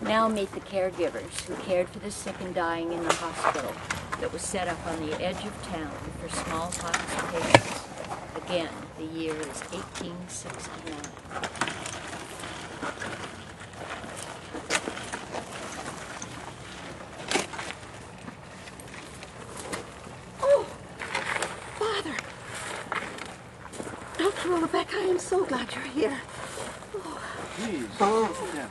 Now meet the caregivers who cared for the sick and dying in the hospital that was set up on the edge of town for smallpox patients. Again, the year is 1869. Oh, Father. Dr. Rebecca, I am so glad you're here. Please, sit down.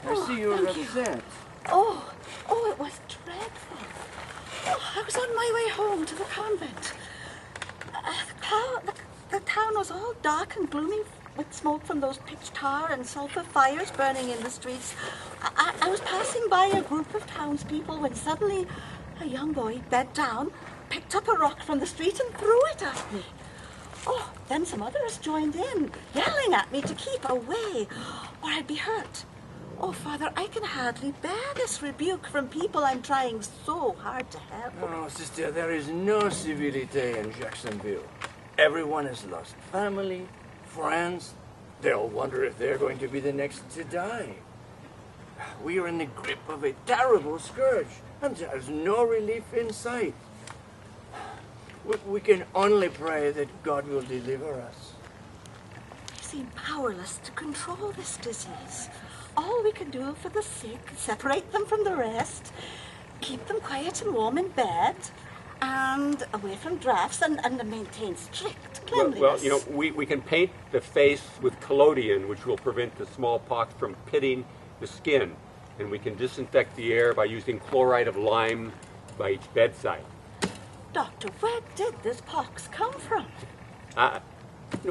I see you're upset. Oh, it was dreadful. Oh, I was on my way home to the convent. The town was all dark and gloomy with smoke from those pitch tar and sulfur fires burning in the streets. I was passing by a group of townspeople when suddenly a young boy bent down, picked up a rock from the street and threw it at me. Oh, then some others joined in, yelling at me to keep away, or I'd be hurt. Oh, Father, I can hardly bear this rebuke from people I'm trying so hard to help. Oh, sister, there is no civility in Jacksonville. Everyone has lost family, friends. They'll wonder if they're going to be the next to die. We are in the grip of a terrible scourge, and there's no relief in sight. We can only pray that God will deliver us. We seem powerless to control this disease. All we can do for the sick is separate them from the rest, keep them quiet and warm in bed, and away from drafts, and maintain strict cleanliness. Well, we can paint the face with collodion, which will prevent the smallpox from pitting the skin, and we can disinfect the air by using chloride of lime by each bedside. Doctor, where did this pox come from?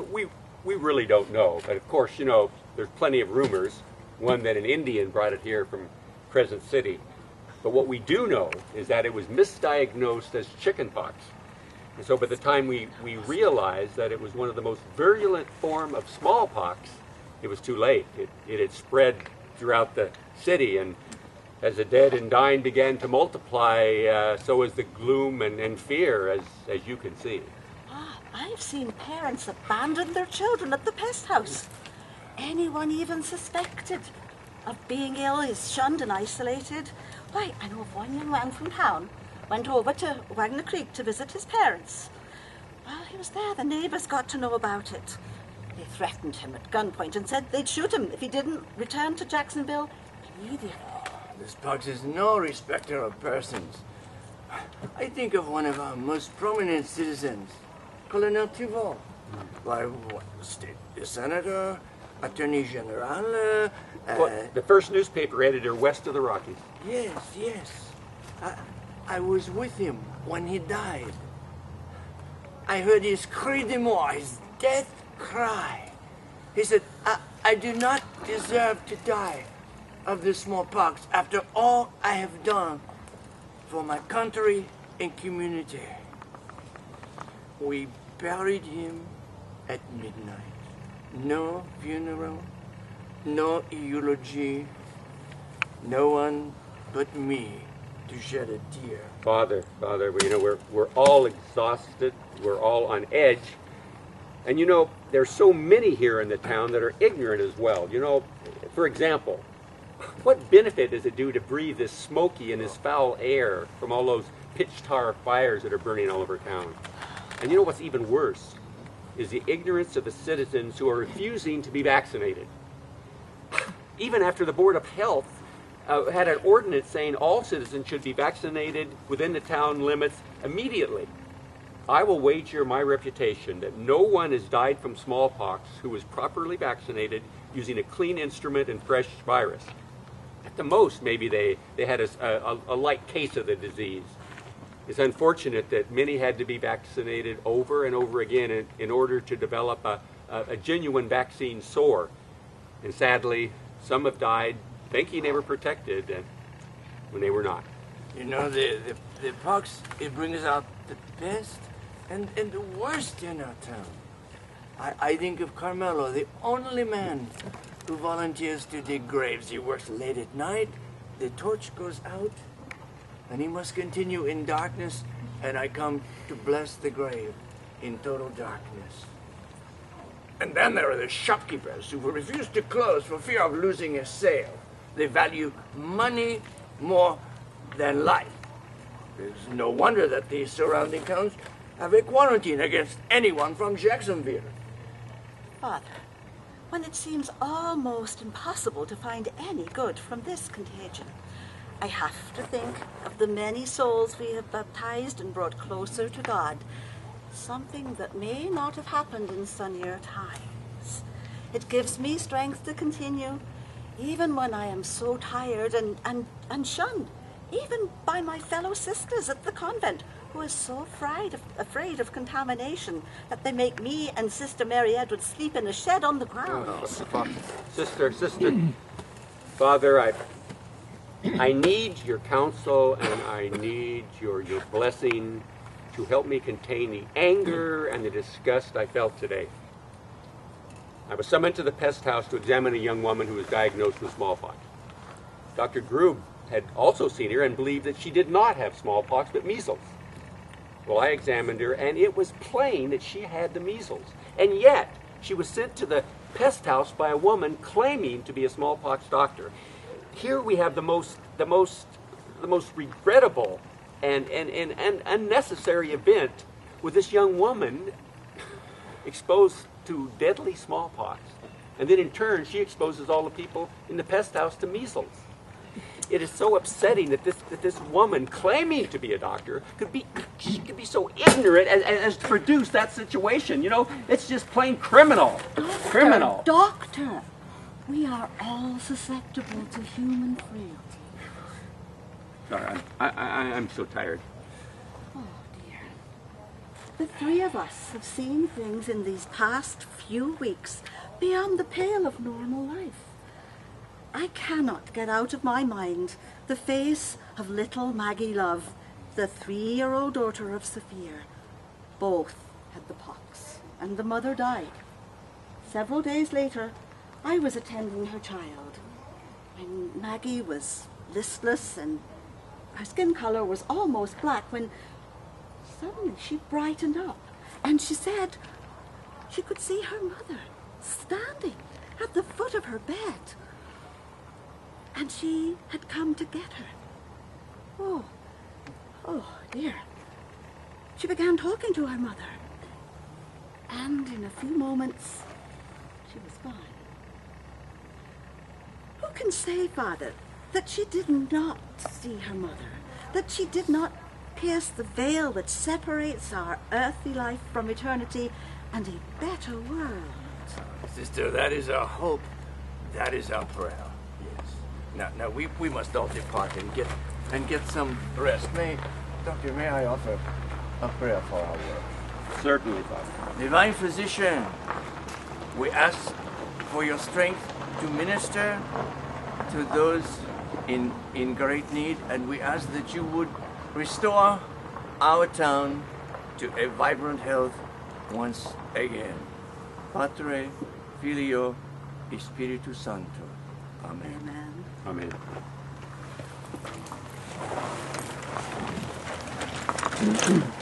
We really don't know, but of course, there's plenty of rumors. One that an Indian brought it here from Crescent City. But what we do know is that it was misdiagnosed as chickenpox. And so by the time we realized that it was one of the most virulent form of smallpox, it was too late. It had spread throughout the city, and as the dead and dying began to multiply, so was the gloom and fear, as you can see. I've seen parents abandon their children at the pest house. Anyone even suspected of being ill is shunned and isolated. Why, I know of one young man from town went over to Wagner Creek to visit his parents. While he was there, the neighbors got to know about it. They threatened him at gunpoint and said they'd shoot him if he didn't return to Jacksonville immediately. This pox is no respecter of persons. I think of one of our most prominent citizens, Colonel Thibault. Why, the senator, Attorney General. The first newspaper editor west of the Rockies. Yes. I was with him when he died. I heard his cri de mort, his death cry. He said, I do not deserve to die of the smallpox after all I have done for my country and community. We buried him at midnight. No funeral, no eulogy, no one but me to shed a tear. Father, we're all exhausted, we're all on edge, and there's so many here in the town that are ignorant as well. For example, what benefit does it do to breathe this smoky and this foul air from all those pitch tar fires that are burning all over town? And what's even worse is the ignorance of the citizens who are refusing to be vaccinated. Even after the Board of Health had an ordinance saying all citizens should be vaccinated within the town limits immediately, I will wager my reputation that no one has died from smallpox who was properly vaccinated using a clean instrument and fresh virus. At the most, maybe they had a light case of the disease. It's unfortunate that many had to be vaccinated over and over again in order to develop a genuine vaccine sore. And sadly, some have died thinking they were protected when they were not. The pox, it brings out the best and the worst in our town. I think of Carmelo, the only man who volunteers to dig graves. He works late at night, the torch goes out, and he must continue in darkness, and I come to bless the grave in total darkness. And then there are the shopkeepers who will refuse to close for fear of losing a sale. They value money more than life. It's no wonder that the surrounding towns have a quarantine against anyone from Jacksonville. Father, when it seems almost impossible to find any good from this contagion, I have to think of the many souls we have baptized and brought closer to God, something that may not have happened in sunnier times. It gives me strength to continue, even when I am so tired and shunned, even by my fellow sisters at the convent, who are so afraid of contamination that they make me and Sister Mary Edwards sleep in a shed on the ground. Sister, Father, I need your counsel and I need your blessing to help me contain the anger and the disgust I felt today. I was summoned to the pest house to examine a young woman who was diagnosed with smallpox. Dr. Grube had also seen her and believed that she did not have smallpox but measles. Well, I examined her and it was plain that she had the measles. And yet, she was sent to the pest house by a woman claiming to be a smallpox doctor. Here we have the most regrettable and unnecessary event with this young woman exposed to deadly smallpox. And then in turn, she exposes all the people in the pest house to measles. It is so upsetting that this woman claiming to be a doctor could be so ignorant as to produce that situation. You know, it's just plain criminal. Criminal. Doctor, we are all susceptible to human frailty. Sorry, I'm so tired. Oh, dear. The three of us have seen things in these past few weeks beyond the pale of normal life. I cannot get out of my mind the face of little Maggie Love, the 3-year-old daughter of Sophia. Both had the pox, and the mother died. Several days later, I was attending her child, and Maggie was listless and her skin color was almost black when suddenly she brightened up and she said she could see her mother standing at the foot of her bed. And she had come to get her. Oh dear. She began talking to her mother. And in a few moments, she was gone. Who can say, Father, that she did not see her mother? That she did not pierce the veil that separates our earthly life from eternity and a better world? Sister, that is our hope. That is our prayer. Now we must all depart and get some rest. Doctor, may I offer a prayer for our work? Certainly, Father. Divine Physician, we ask for your strength to minister to those in great need, and we ask that you would restore our town to a vibrant health once again. Patre, Filio, e Spiritus Sancto. Amen. Amen. Amen.